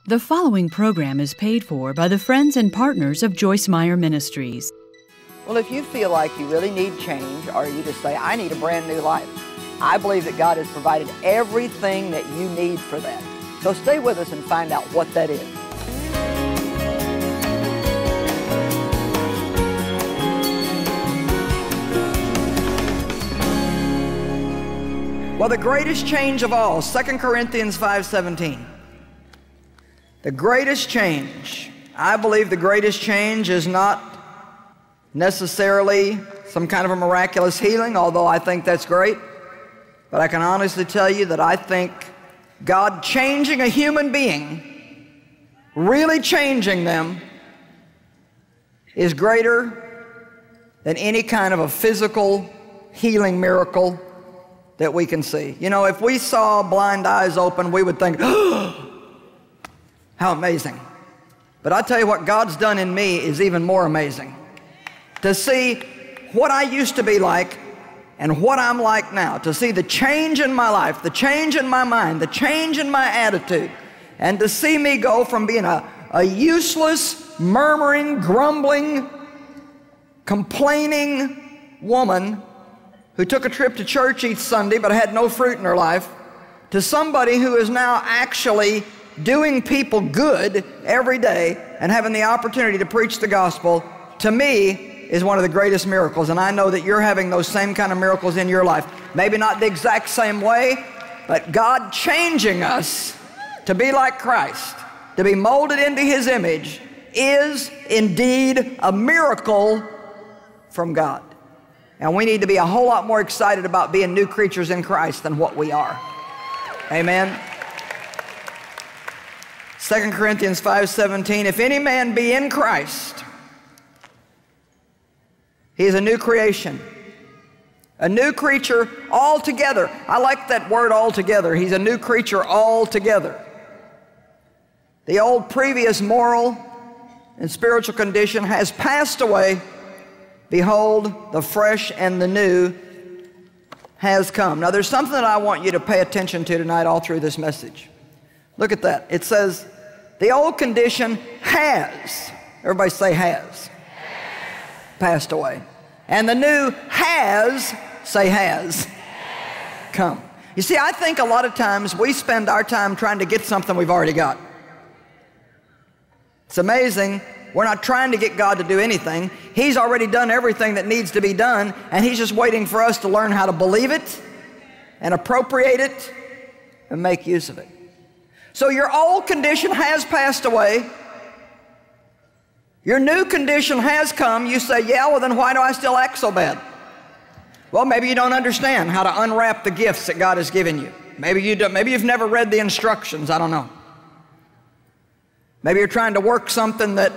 The following program is paid for by the friends and partners of Joyce Meyer Ministries. Well, if you feel like you really need change, or you just say, I need a brand new life, I believe that God has provided everything that you need for that. So stay with us and find out what that is. Well, the greatest change of all, 2 Corinthians 5:17. The greatest change. I believe the greatest change is not necessarily some kind of a miraculous healing, although I think that's great. But I can honestly tell you that I think God changing a human being, really changing them, is greater than any kind of a physical healing miracle that we can see. You know, if we saw blind eyes open, we would think, oh, how amazing. But I tell you what God's done in me is even more amazing. To see what I used to be like and what I'm like now, to see the change in my life, the change in my mind, the change in my attitude, and to see me go from being a useless, murmuring, grumbling, complaining woman who took a trip to church each Sunday but had no fruit in her life, to somebody who is now actually doing people good every day and having the opportunity to preach the gospel, to me, is one of the greatest miracles. And I know that you're having those same kind of miracles in your life. Maybe not the exact same way, but God changing us to be like Christ, to be molded into His image, is indeed a miracle from God. And we need to be a whole lot more excited about being new creatures in Christ than what we are. Amen. 2 Corinthians 5:17, if any man be in Christ, he is a new creation, a new creature altogether. I like that word altogether. He's a new creature altogether. The old previous moral and spiritual condition has passed away. Behold, the fresh and the new has come. Now there's something that I want you to pay attention to tonight all through this message. Look at that. It says, the old condition has, everybody say has, passed away. And the new has, say has, come. You see, I think a lot of times we spend our time trying to get something we've already got. It's amazing. We're not trying to get God to do anything. He's already done everything that needs to be done, and He's just waiting for us to learn how to believe it and appropriate it and make use of it. So your old condition has passed away. Your new condition has come. You say, yeah, well then why do I still act so bad? Well, maybe you don't understand how to unwrap the gifts that God has given you. Maybe you've never read the instructions. I don't know. Maybe you're trying to work something that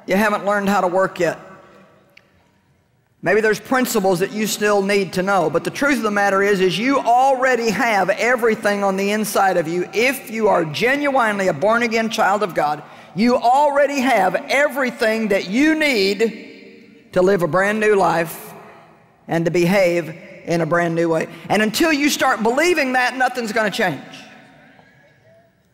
you haven't learned how to work yet. Maybe there's principles that you still need to know, but the truth of the matter is you already have everything on the inside of you. If you are genuinely a born-again child of God, you already have everything that you need to live a brand new life and to behave in a brand new way. And until you start believing that, nothing's going to change.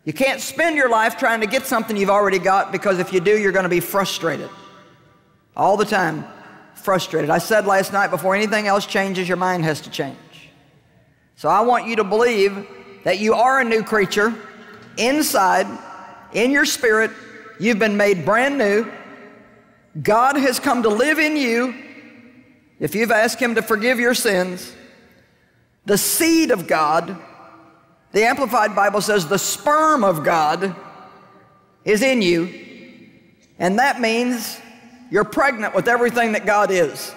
You can't spend your life trying to get something you've already got, because if you do, you're going to be frustrated all the time. Frustrated. I said last night, before anything else changes, your mind has to change. So I want you to believe that you are a new creature inside, in your spirit. You've been made brand new. God has come to live in you if you've asked Him to forgive your sins. The seed of God, the Amplified Bible says the sperm of God is in you, and that means you're pregnant with everything that God is.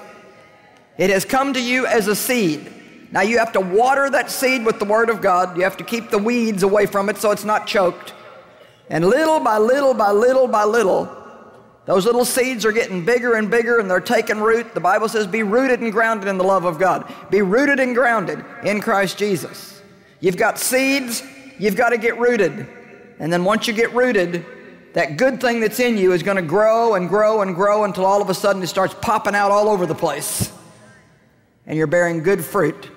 It has come to you as a seed. Now you have to water that seed with the Word of God. You have to keep the weeds away from it so it's not choked. And little by little by little by little, those little seeds are getting bigger and bigger, and they're taking root. The Bible says be rooted and grounded in the love of God. Be rooted and grounded in Christ Jesus. You've got seeds, you've got to get rooted. And then once you get rooted, that good thing that's in you is going to grow and grow and grow until all of a sudden it starts popping out all over the place. And you're bearing good fruit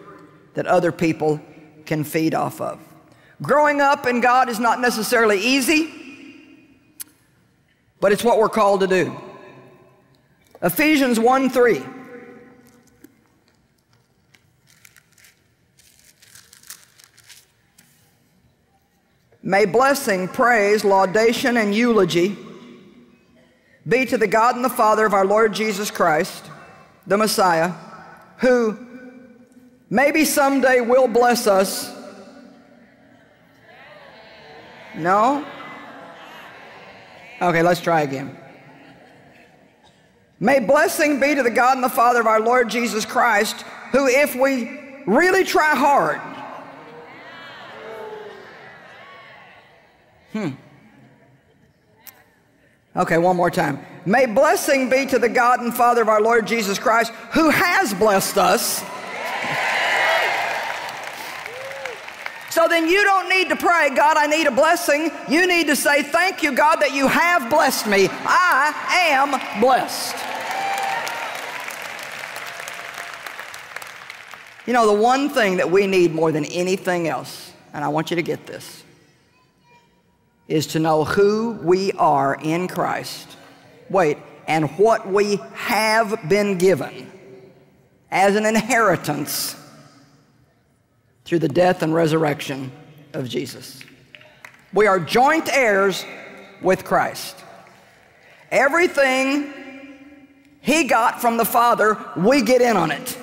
that other people can feed off of. Growing up in God is not necessarily easy. but it's what we're called to do. Ephesians 1:3. May blessing, praise, laudation, and eulogy be to the God and the Father of our Lord Jesus Christ, the Messiah, who maybe someday will bless us. No? Okay, let's try again. May blessing be to the God and the Father of our Lord Jesus Christ, who, if we really try hard, Okay, one more time. May blessing be to the God and Father of our Lord Jesus Christ, who has blessed us. So then you don't need to pray, God, I need a blessing. You need to say, thank you, God, that you have blessed me. I am blessed. You know, the one thing that we need more than anything else, and I want you to get this, is to know who we are in Christ. Wait, and what we have been given as an inheritance through the death and resurrection of Jesus. We are joint heirs with Christ. Everything He got from the Father, we get in on it.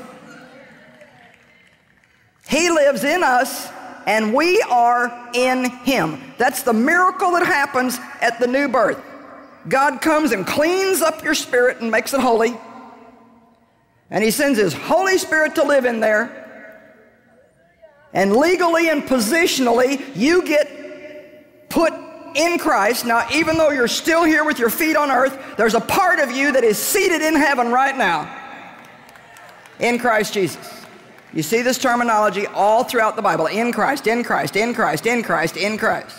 He lives in us, and we are in Him. That's the miracle that happens at the new birth. God comes and cleans up your spirit and makes it holy. And He sends His Holy Spirit to live in there. And legally and positionally, you get put in Christ. Now, even though you're still here with your feet on earth, there's a part of you that is seated in heaven right now in Christ Jesus. You see this terminology all throughout the Bible. In Christ, in Christ, in Christ, in Christ, in Christ.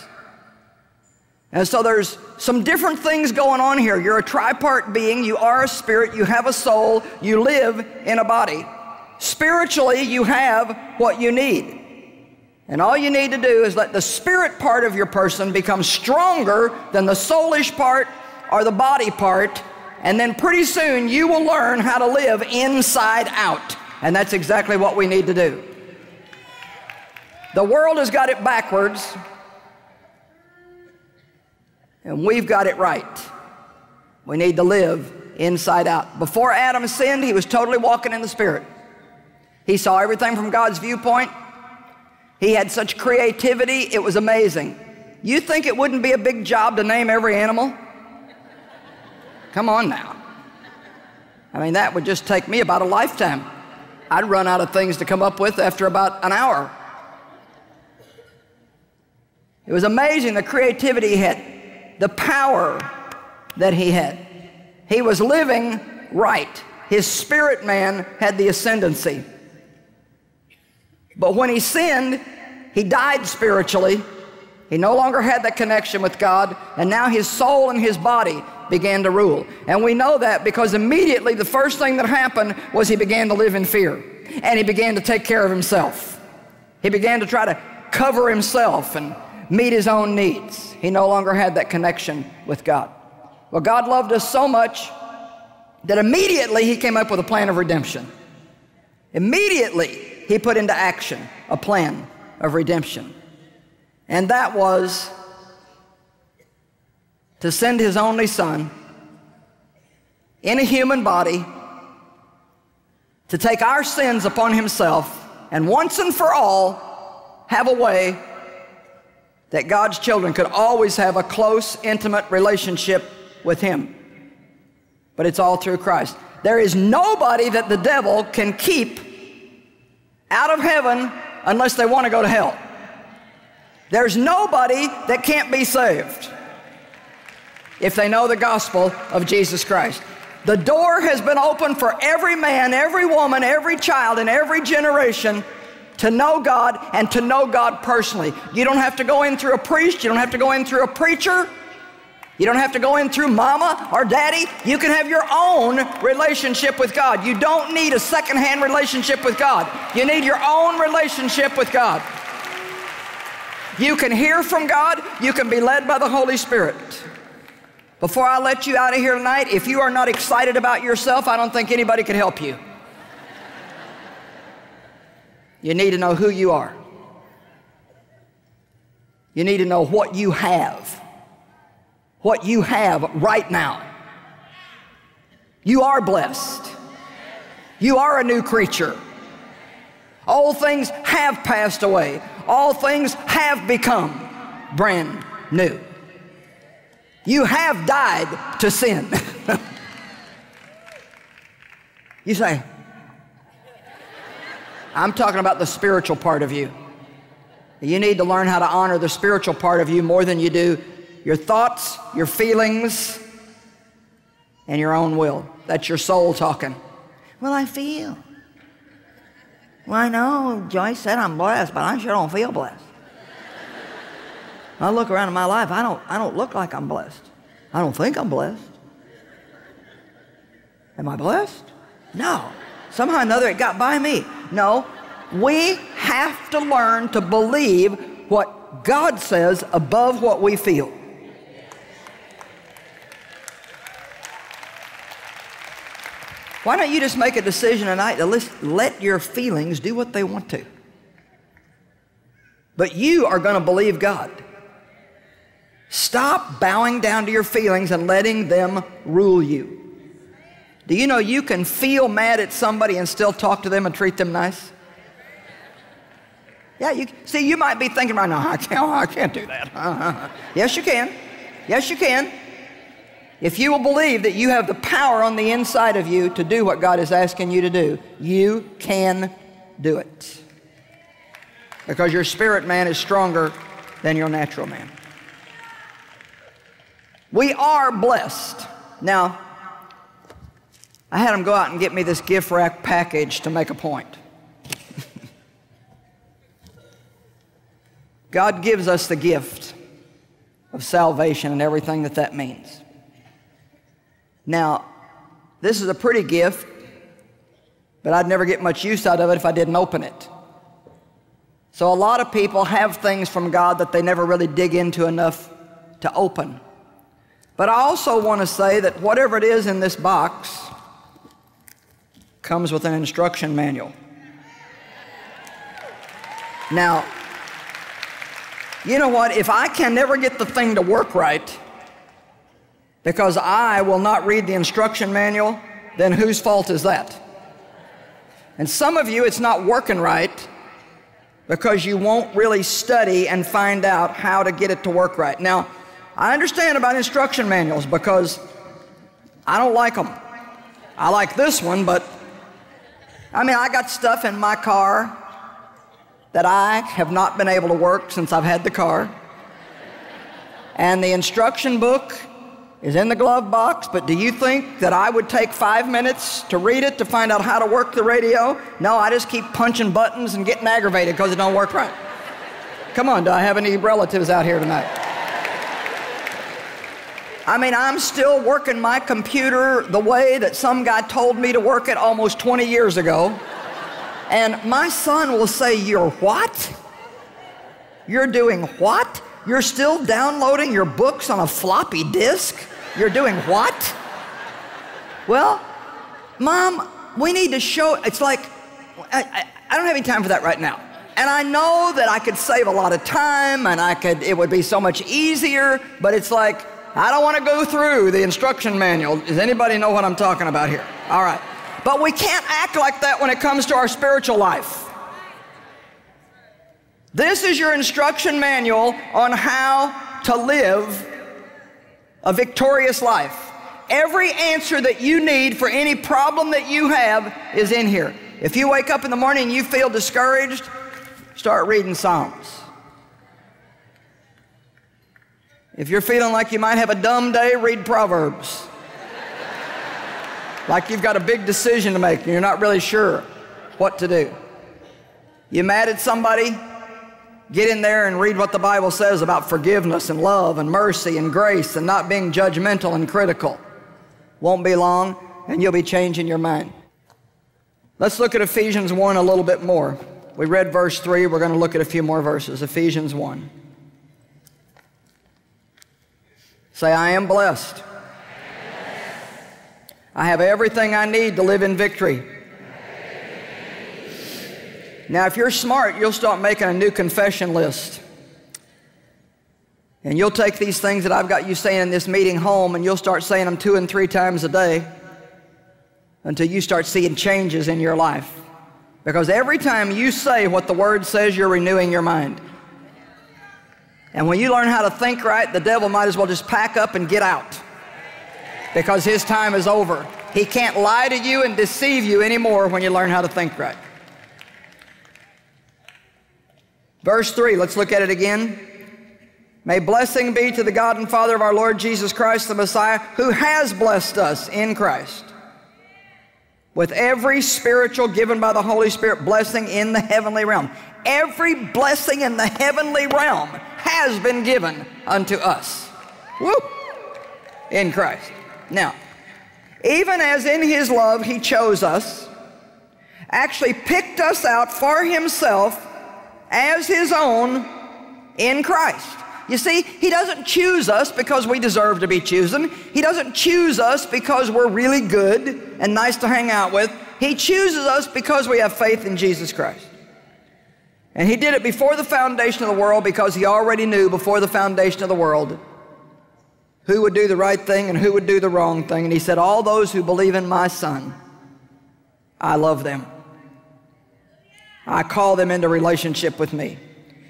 And so there's some different things going on here. You're a tripart being. You are a spirit. You have a soul. You live in a body. Spiritually, you have what you need. And all you need to do is let the spirit part of your person become stronger than the soulish part or the body part. And then pretty soon you will learn how to live inside out. And that's exactly what we need to do. The world has got it backwards, and we've got it right. We need to live inside out. Before Adam sinned, he was totally walking in the Spirit. He saw everything from God's viewpoint. He had such creativity, it was amazing. You think it wouldn't be a big job to name every animal? Come on now. I mean, that would just take me about a lifetime. I'd run out of things to come up with after about an hour. It was amazing the creativity he had, the power that he had. He was living right. His spirit man had the ascendancy. But when he sinned, he died spiritually. He no longer had that connection with God, and now his soul and his body began to rule. And we know that because immediately the first thing that happened was he began to live in fear, and he began to take care of himself. He began to try to cover himself and meet his own needs. He no longer had that connection with God. Well, God loved us so much that immediately He came up with a plan of redemption. Immediately He put into action a plan of redemption. And that was to send His only Son in a human body to take our sins upon Himself and once and for all have a way that God's children could always have a close, intimate relationship with Him. But it's all through Christ. There is nobody that the devil can keep out of heaven unless they want to go to hell. There's nobody that can't be saved if they know the gospel of Jesus Christ. The door has been opened for every man, every woman, every child, and every generation to know God and to know God personally. You don't have to go in through a priest. You don't have to go in through a preacher. You don't have to go in through mama or daddy. You can have your own relationship with God. You don't need a second-hand relationship with God. You need your own relationship with God. You can hear from God. You can be led by the Holy Spirit. Before I let you out of here tonight, if you are not excited about yourself, I don't think anybody can help you. You need to know who you are. You need to know what you have. What you have right now. You are blessed. You are a new creature. All things have passed away. All things have become brand new. You have died to sin. You say, I'm talking about the spiritual part of you. You need to learn how to honor the spiritual part of you more than you do your thoughts, your feelings, and your own will. That's your soul talking. Well, I feel. Well, I know Joyce said I'm blessed, but I sure don't feel blessed. I look around in my life, I don't look like I'm blessed. I don't think I'm blessed. Am I blessed? No. Somehow or another it got by me. No, we have to learn to believe what God says above what we feel. Why don't you just make a decision tonight to let your feelings do what they want to? But you are going to believe God. Stop bowing down to your feelings and letting them rule you. Do you know you can feel mad at somebody and still talk to them and treat them nice? Yeah, you might be thinking right now, I can't do that. Yes, you can. Yes, you can. If you will believe that you have the power on the inside of you to do what God is asking you to do, you can do it. Because your spirit man is stronger than your natural man. We are blessed. Now, I had them go out and get me this gift wrap package to make a point. God gives us the gift of salvation and everything that means. Now, this is a pretty gift, but I'd never get much use out of it if I didn't open it. So a lot of people have things from God that they never really dig into enough to open. But I also want to say that whatever it is in this box comes with an instruction manual. Now, you know what? If I can never get the thing to work right because I will not read the instruction manual, then whose fault is that? And some of you, it's not working right because you won't really study and find out how to get it to work right. Now, I understand about instruction manuals because I don't like them. I like this one, but I got stuff in my car that I have not been able to work since I've had the car. And the instruction book is in the glove box, but do you think that I would take 5 minutes to read it to find out how to work the radio? No, I just keep punching buttons and getting aggravated because it don't work right. Come on, do I have any relatives out here tonight? I'm still working my computer the way that some guy told me to work it almost 20 years ago. And my son will say, "You're what? You're doing what? You're still downloading your books on a floppy disk? You're doing what?" Well, Mom, we need to show, it's like, I don't have any time for that right now. And I know that I could save a lot of time and it would be so much easier, but it's like, I don't want to go through the instruction manual. Does anybody know what I'm talking about here? All right. But we can't act like that when it comes to our spiritual life. This is your instruction manual on how to live a victorious life. Every answer that you need for any problem that you have is in here. If you wake up in the morning and you feel discouraged, start reading Psalms. If you're feeling like you might have a dumb day, read Proverbs. Like you've got a big decision to make and you're not really sure what to do. You mad at somebody? Get in there and read what the Bible says about forgiveness and love and mercy and grace and not being judgmental and critical. Won't be long and you'll be changing your mind. Let's look at Ephesians 1 a little bit more. We read verse 3. We're going to look at a few more verses. Ephesians 1. Say, I am blessed. I have everything I need to live in victory. Now, if you're smart, you'll start making a new confession list. And you'll take these things that I've got you saying in this meeting home, and you'll start saying them 2 and 3 times a day until you start seeing changes in your life. Because every time you say what the Word says, you're renewing your mind. And when you learn how to think right, the devil might as well just pack up and get out, because his time is over. He can't lie to you and deceive you anymore when you learn how to think right. Verse 3, let's look at it again. May blessing be to the God and Father of our Lord Jesus Christ, the Messiah, who has blessed us in Christ with every spiritual given by the Holy Spirit blessing in the heavenly realm. Every blessing in the heavenly realm has been given unto us. Woo! In Christ. Now, even as in His love He chose us, actually picked us out for Himself as His own in Christ. You see, He doesn't choose us because we deserve to be chosen. He doesn't choose us because we're really good and nice to hang out with. He chooses us because we have faith in Jesus Christ. And He did it before the foundation of the world, because He already knew before the foundation of the world who would do the right thing and who would do the wrong thing. And He said, all those who believe in my Son, I love them. I call them into relationship with me.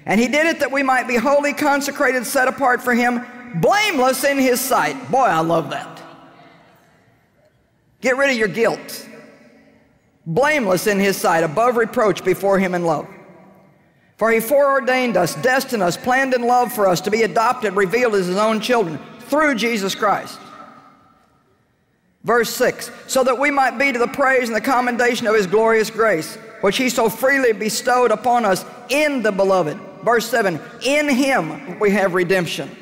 And He did it that we might be wholly consecrated, set apart for Him, blameless in His sight. Boy, I love that. Get rid of your guilt. Blameless in His sight, above reproach before Him in love. For He foreordained us, destined us, planned in love for us to be adopted, revealed as His own children through Jesus Christ. Verse 6, so that we might be to the praise and the commendation of His glorious grace, which He so freely bestowed upon us in the Beloved. Verse 7, in Him we have redemption.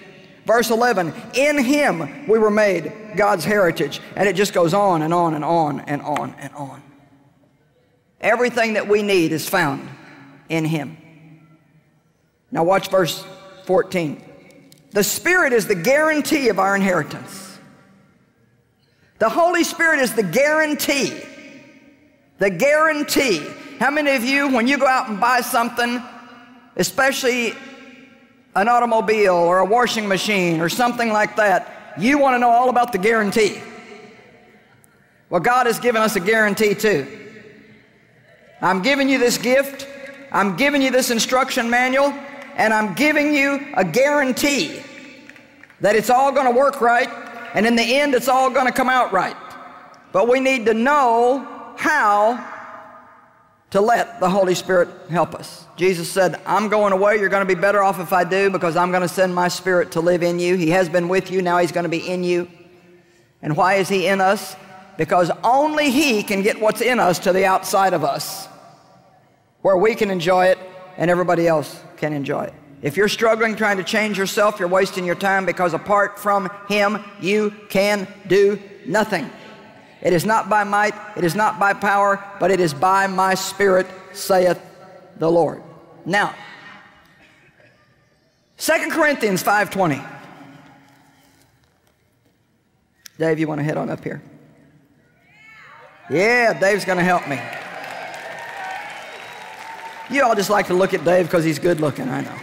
Verse 11, in Him we were made God's heritage. And it just goes on and on and on and on and on. Everything that we need is found in Him. Now watch verse 14. The Spirit is the guarantee of our inheritance. The Holy Spirit is the guarantee. The guarantee. How many of you, when you go out and buy something, especially an automobile or a washing machine or something like that, you want to know all about the guarantee? Well, God has given us a guarantee too. I'm giving you this gift, I'm giving you this instruction manual, and I'm giving you a guarantee that it's all going to work right, and in the end it's all going to come out right. But we need to know how to let the Holy Spirit help us. Jesus said, I'm going away. You're going to be better off if I do, because I'm going to send my Spirit to live in you. He has been with you. Now He's going to be in you. And why is He in us? Because only He can get what's in us to the outside of us, where we can enjoy it and everybody else can enjoy it. If you're struggling trying to change yourself, you're wasting your time, because apart from Him, you can do nothing. It is not by might, it is not by power, but it is by my Spirit, saith the Lord. Now, 2 Corinthians 5:20. Dave, you want to head on up here? Yeah, Dave's going to help me. You all just like to look at Dave because he's good looking, I know.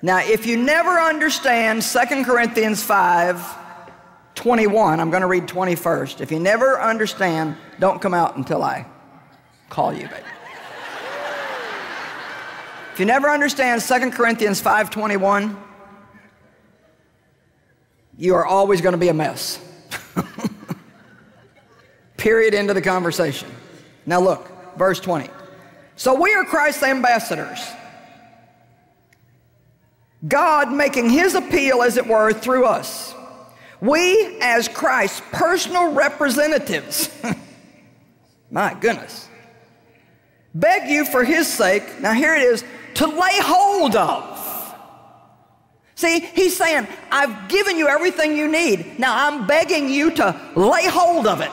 Now, if you never understand 2 Corinthians 5:21, I'm going to read 20 first. If you never understand, don't come out until I call you, baby. If you never understand 2 Corinthians 5:21, you are always going to be a mess. Period, end of the conversation. Now look, verse 20. So we are Christ's ambassadors, God making His appeal, as it were, through us. We, as Christ's personal representatives, my goodness, beg you for His sake, now here it is, to lay hold of. See, He's saying, I've given you everything you need. Now I'm begging you to lay hold of it.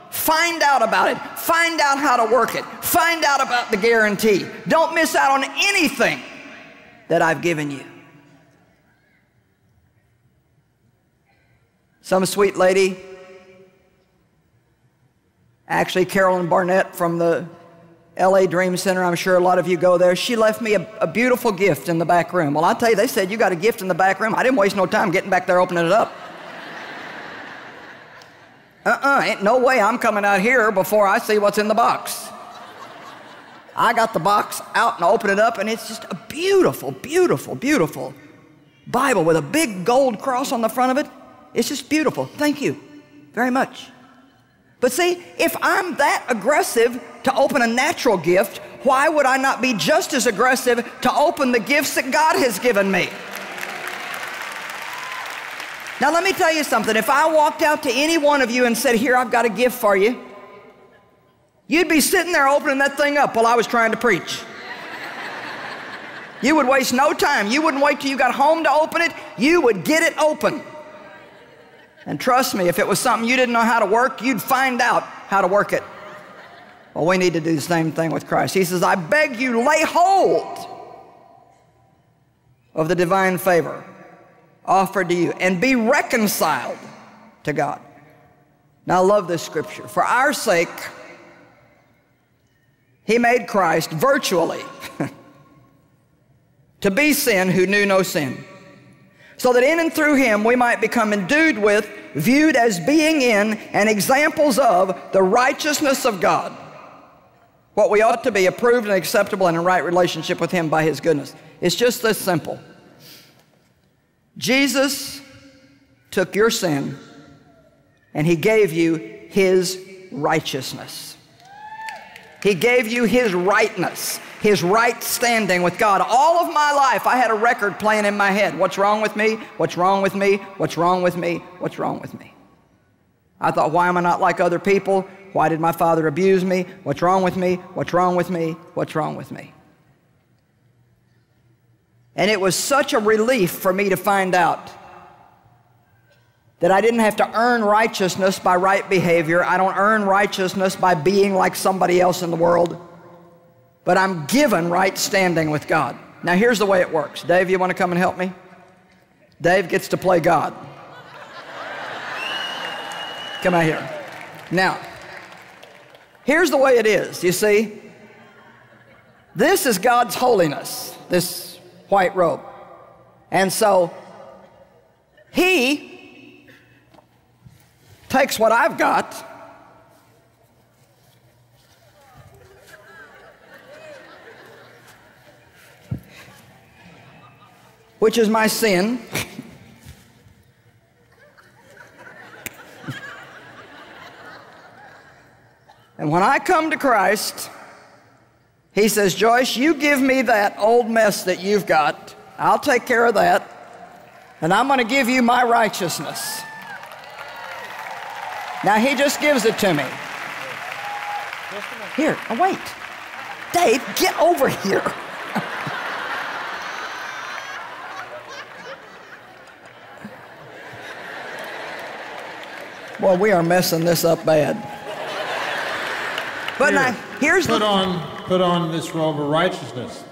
Find out about it. Find out how to work it. Find out about the guarantee. Don't miss out on anything that I've given you. Some sweet lady, actually Carolyn Barnett from the LA Dream Center, I'm sure a lot of you go there, she left me a beautiful gift in the back room. Well, I'll tell you, they said, you got a gift in the back room. I didn't waste no time getting back there opening it up. Ain't no way I'm coming out here before I see what's in the box. I got the box out and open it up, and it's just a beautiful, beautiful, beautiful Bible with a big gold cross on the front of it. It's just beautiful. Thank you very much. But see, if I'm that aggressive to open a natural gift, why would I not be just as aggressive to open the gifts that God has given me? Now let me tell you something. If I walked out to any one of you and said, here, I've got a gift for you, you'd be sitting there opening that thing up while I was trying to preach. You would waste no time. You wouldn't wait till you got home to open it. You would get it open. And trust me, if it was something you didn't know how to work, you'd find out how to work it. Well, we need to do the same thing with Christ. He says, I beg you, lay hold of the divine favor offered to you and be reconciled to God. Now, I love this scripture. For our sake, He made Christ virtually to be sin who knew no sin, so that in and through Him we might become endued with, viewed as being in, and examples of the righteousness of God, what we ought to be, approved and acceptable and in right relationship with Him by His goodness. It's just this simple. Jesus took your sin and He gave you His righteousness. He gave you His rightness, His right standing with God. All of my life, I had a record playing in my head. What's wrong with me? What's wrong with me? What's wrong with me? What's wrong with me? I thought, why am I not like other people? Why did my father abuse me? What's wrong with me? What's wrong with me? What's wrong with me? And it was such a relief for me to find out that I didn't have to earn righteousness by right behavior. I don't earn righteousness by being like somebody else in the world. But I'm given right standing with God. Now here's the way it works. Dave, you want to come and help me? Dave gets to play God. Come out here. Now, here's the way it is, you see. This is God's holiness, this white robe. And so He takes what I've got which is my sin. And when I come to Christ, He says, Joyce, you give me that old mess that you've got. I'll take care of that. And I'm going to give you my righteousness. Now, He just gives it to me. Here, oh, wait. Dave, get over here. Boy, we are messing this up bad. But now, here's put on this robe of righteousness.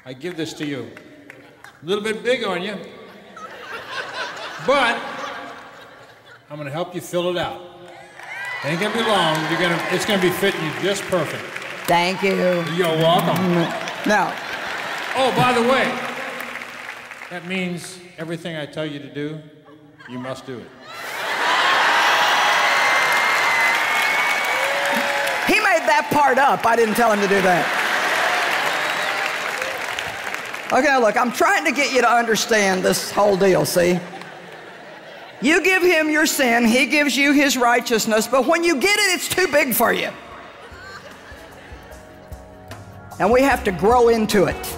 I give this to you. A little bit big on you, but I'm going to help you fill it out. It ain't going to be long. It's going to be fitting you just perfect. Thank you. You're welcome. Now. Oh, by the way, that means everything I tell you to do, you must do it. He made that part up. I didn't tell him to do that. Okay, look, I'm trying to get you to understand this whole deal, see? You give Him your sin, He gives you His righteousness, but when you get it, it's too big for you. And we have to grow into it.